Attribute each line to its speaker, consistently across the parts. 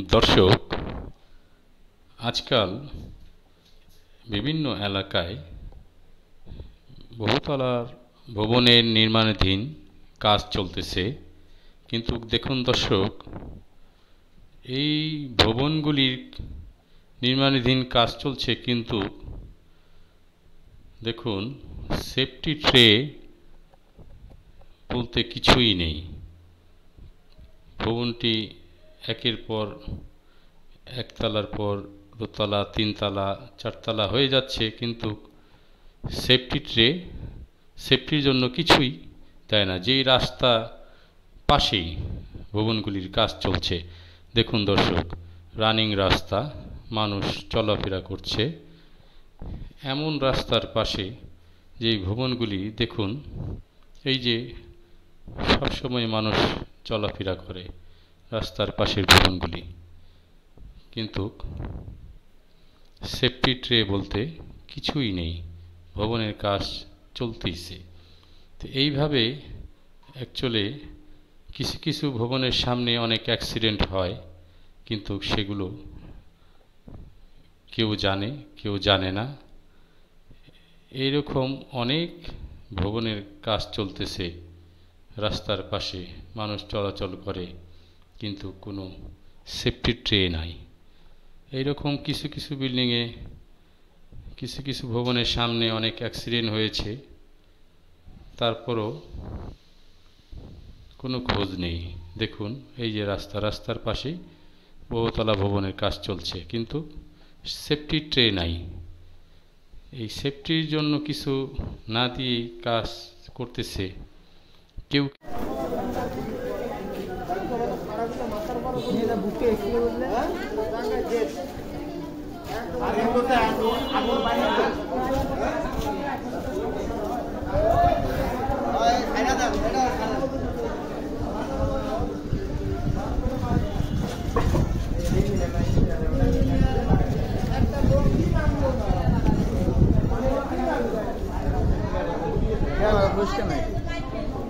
Speaker 1: দর্শক, আজকাল বিভিন্ন এলাকায় বহুতলার ভবনের নির্মাণাধীন কাজ চলতেছে। কিন্তু দেখুন দর্শক, এই ভবনগুলির নির্মাণাধীন কাজ চলছে, কিন্তু দেখুন সেফটি ট্রে বলতে কিছুই নেই। ভবনটি একের পর একতলার পর দোতলা, তিনতলা, চারতলা হয়ে যাচ্ছে, কিন্তু সেফটি ট্রে, সেফটির জন্য কিছুই দেয় না। যেই রাস্তা পাশেই ভবনগুলির কাজ চলছে, দেখুন দর্শক, রানিং রাস্তা, মানুষ চলাফেরা করছে। এমন রাস্তার পাশে যেই ভবনগুলি দেখুন, এই যে সবসময় মানুষ চলাফেরা করে রাস্তার পাশের ভবনগুলি, কিন্তু সেফটি ট্রে বলতে কিছুই নেই। ভবনের কাজ চলতেইছে। তো এইভাবে অ্যাকচুয়ালি কিছু কিছু ভবনের সামনে অনেক অ্যাক্সিডেন্ট হয়, কিন্তু সেগুলো কেউ জানে, কেউ জানে না। এইরকম অনেক ভবনের কাজ চলতেছে, রাস্তার পাশে মানুষ চলাচল করে, কিন্তু কোনো সেফটি ট্রে নাই। এইরকম কিছু কিছু বিল্ডিংয়ে, কিছু কিছু ভবনের সামনে অনেক অ্যাক্সিডেন্ট হয়েছে, তারপরও কোনো খোঁজ নেই। দেখুন এই যে রাস্তার পাশে বহুতলা ভবনের কাজ চলছে, কিন্তু সেফটি ট্রে নাই। এই সেফটির জন্য কিছু না দিয়ে কাজ করতেছে কেউ।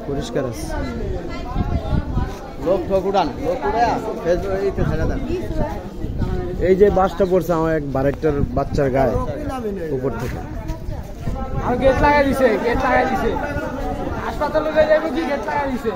Speaker 2: পরিষ্কার আছে। লোক উড়ান, এই যে বাসটা পড়ছে আমার এক বারেকটার বাচ্চার গায়ে উপর থেকে।
Speaker 3: গেট লাগাই দিছে, হাসপাতালে যাইব কি গেট লাগাই দিছে।